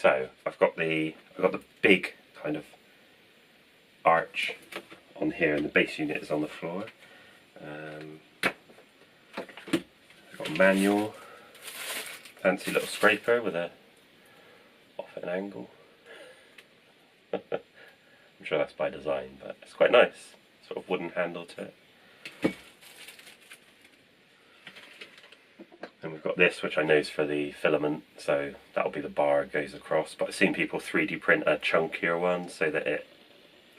so I've got the big kind of arch on here, and the base unit is on the floor. I've got a manual, fancy little scraper with a off at an angle. I'm sure that's by design, but it's quite nice. Sort of wooden handle to it. And we've got this, which I know is for the filament, so that'll be the bar it goes across. But I've seen people 3D print a chunkier one so that it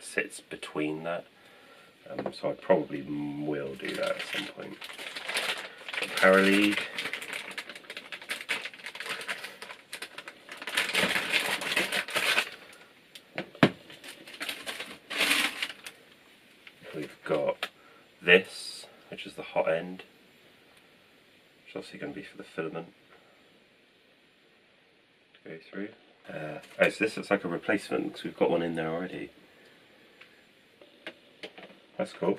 sits between that. So I probably will do that at some point. Power lead. We've got this, which is the hot end, which is obviously going to be for the filament to go through. Oh, so this looks like a replacement because we've got one in there already. That's cool.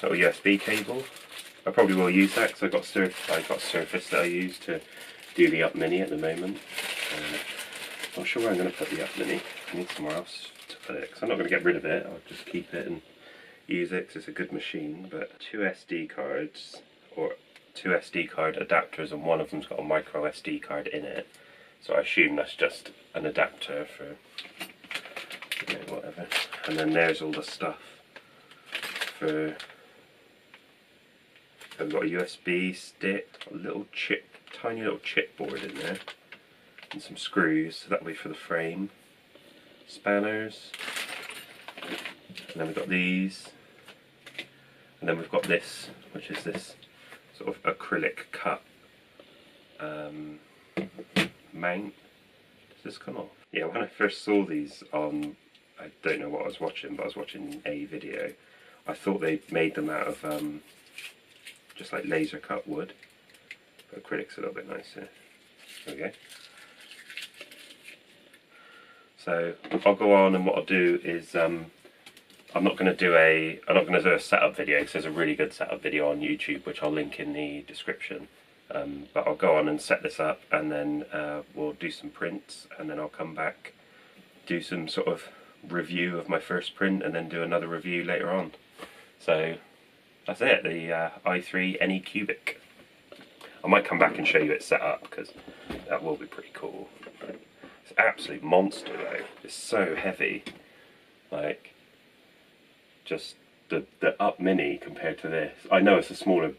Little USB cable. I probably will use that because I've got a surface that I use to do the Up Mini at the moment. Not sure where I'm going to put the Up Mini. I need somewhere else to put it because I'm not going to get rid of it. I'll just keep it and use it because it's a good machine. But two SD cards, or two SD card adapters, and one of them's got a micro SD card in it. So I assume that's just an adapter for, you know, whatever. And then there's all the stuff for. I've got a USB stick, a little tiny little chipboard in there, and some screws, so that'll be for the frame. Spanners, and then we've got these, and then we've got this, which is this sort of acrylic cut mount. Does this come off? Yeah, when I first saw these on, I don't know what I was watching, but I was watching a video. I thought they made them out of just like laser cut wood, but acrylic's a little bit nicer. There we go. So I'll go on, and what I'll do is I'm not going to do a setup video because there's a really good setup video on YouTube which I'll link in the description. But I'll go on and set this up, and then we'll do some prints, and then I'll come back, do some sort of review of my first print, and then do another review later on. So that's it, the i3 AnyCubic. I might come back and show you it set up because that will be pretty cool. It's an absolute monster though. It's so heavy. Like, just the Up Mini compared to this. I know it's a smaller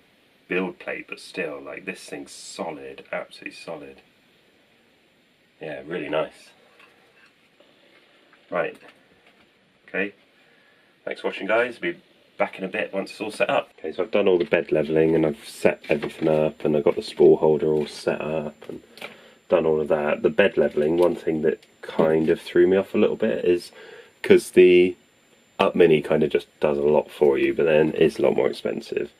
build plate, but still, like, this thing's solid, absolutely solid. Yeah, really nice. Right. Okay. Thanks for watching, guys. Be back in a bit once it's all set up. Okay, so I've done all the bed levelling and I've set everything up, and I've got the spool holder all set up and done all of that. The bed levelling, one thing that kind of threw me off a little bit is because the Up Mini kind of just does a lot for you, but then it's a lot more expensive.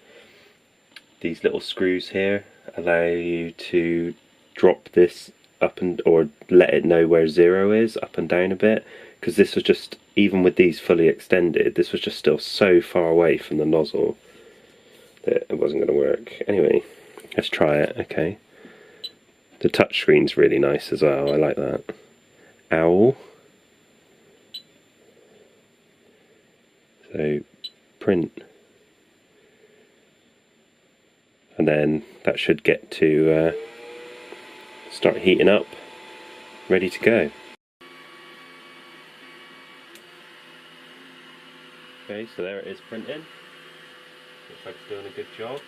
These little screws here allow you to drop this up and, or let it know where 0 is, up and down a bit, because this was just, even with these fully extended, this was just still so far away from the nozzle that it wasn't going to work. Anyway, let's try it. Okay, the touchscreen's really nice as well, I like that. Owl. So, print. And then that should get to start heating up, ready to go. Okay, so there it is printing. Looks like it's doing a good job.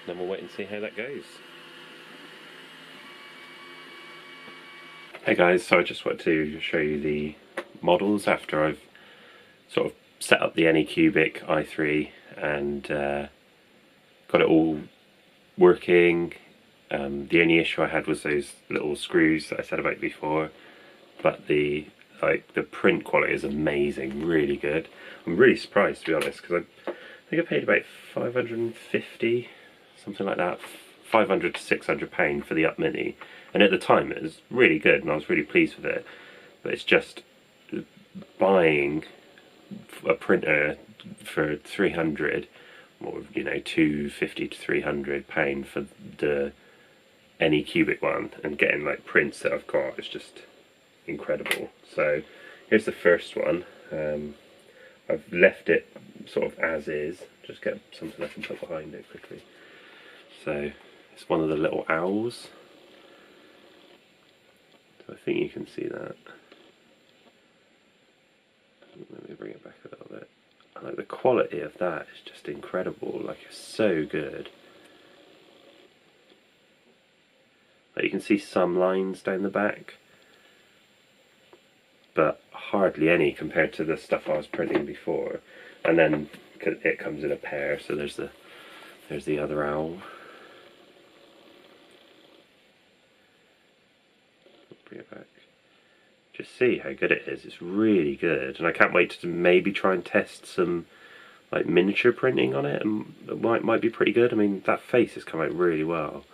Then we'll wait and see how that goes. Hey guys, so I just wanted to show you the models after I've sort of set up the AnyCubic i3 and got it all working. The only issue I had was those little screws that I said about before, but the print quality is amazing, really good. I'm really surprised, to be honest, because I think I paid about 550, something like that, 500 to 600 pound for the Up Mini, and at the time it was really good and I was really pleased with it. But it's just buying a printer for 300, or you know, 250 to 300 pound for the AnyCubic one, and getting like prints that I've got is just incredible. So here's the first one. I've left it sort of as is, just get something I can put behind it quickly. So it's one of the little owls. So I think you can see that. Let me bring it back a little bit. Like the quality of that is just incredible. Like, it's so good. Like, you can see some lines down the back, but hardly any compared to the stuff I was printing before. And then it comes in a pair, so there's the other owl. Bring it back. Just see how good it is. It's really good, and I can't wait to maybe try and test some like miniature printing on it, and it might be pretty good. I mean, that face has come out really well.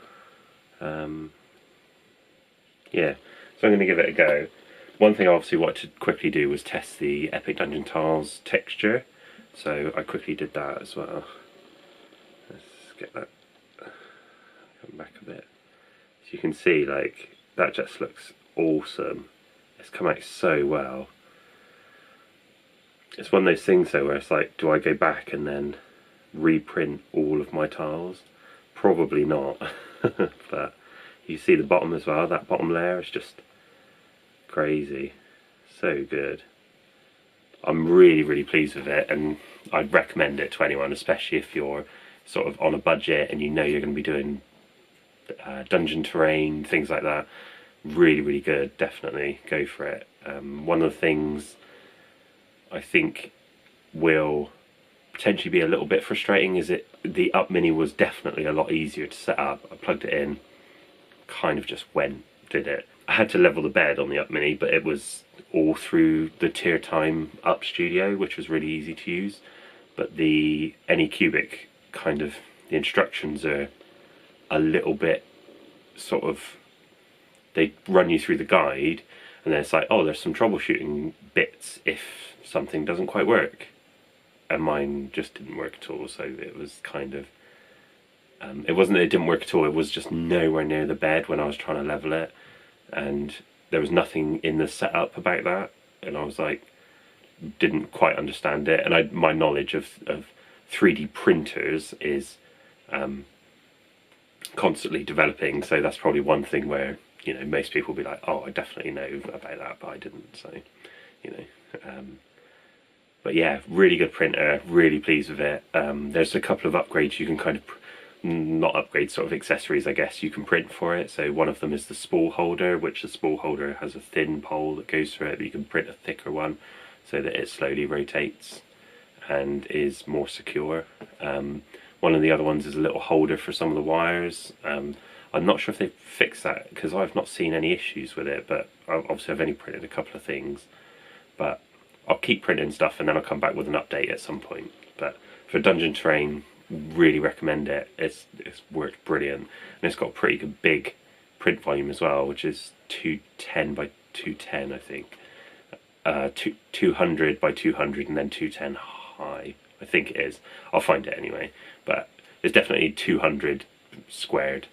Yeah, so I'm going to give it a go. One thing I obviously wanted to quickly do was test the Epic Dungeon Tiles texture, so I quickly did that as well. Let's get that come back a bit. So you can see, like, that just looks awesome. It's come out so well. It's one of those things though where it's like, do I go back and then reprint all of my tiles? Probably not. But you see the bottom as well, that bottom layer is just crazy. So good. I'm really pleased with it, and I'd recommend it to anyone, especially if you're sort of on a budget and you know you're going to be doing dungeon terrain, things like that. Really good, definitely go for it. One of the things I think will potentially be a little bit frustrating is the Up Mini was definitely a lot easier to set up. I plugged it in, kind of just did it. I had to level the bed on the Up Mini, but it was all through the Tier Time Up Studio, which was really easy to use. But the AnyCubic, kind of, the instructions are a little bit sort of, they run you through the guide, and then it's like, oh, there's some troubleshooting bits if something doesn't quite work. And mine just didn't work at all, so it was kind of, it wasn't that it didn't work at all, it was just nowhere near the bed when I was trying to level it, and there was nothing in the setup about that, and I was like, didn't quite understand it. And my knowledge of 3D printers is constantly developing, so that's probably one thing where, you know, most people will be like, oh, I definitely know about that, but I didn't, so, you know. But yeah, really good printer, really pleased with it. There's a couple of upgrades you can kind of, not upgrades, sort of accessories I guess, you can print for it. So one of them is the Spool Holder, which the Spool Holder has a thin pole that goes through it, but you can print a thicker one so that it slowly rotates and is more secure. One of the other ones is a little holder for some of the wires. I'm not sure if they've fixed that, because I've not seen any issues with it, but obviously I've only printed a couple of things. But I'll keep printing stuff and then I'll come back with an update at some point. But for dungeon terrain, really recommend it. It's worked brilliant, and it's got a pretty good big print volume as well, which is 210 by 210, I think. 200 by 200 and then 210 high, I think it is. I'll find it anyway. But it's definitely 200 squared,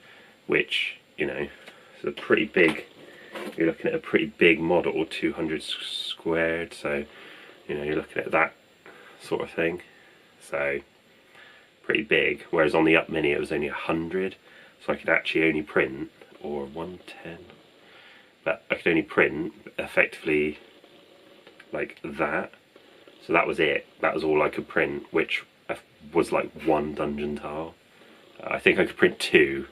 which, you know, is a pretty big, you're looking at a pretty big model, 200 squared, so, you know, you're looking at that sort of thing. So, pretty big, whereas on the Up Mini it was only 100, so I could actually only print, or 110, but I could only print effectively like that. So that was it, that was all I could print, which was like one dungeon tile. I think I could print two,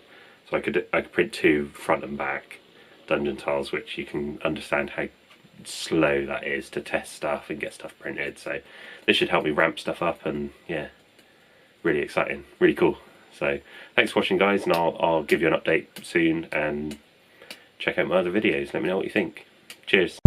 so I could print two front and back dungeon tiles, which you can understand how slow that is to test stuff and get stuff printed. So this should help me ramp stuff up, and yeah, really exciting, really cool. So thanks for watching, guys, and I'll give you an update soon, and check out my other videos. Let me know what you think. Cheers.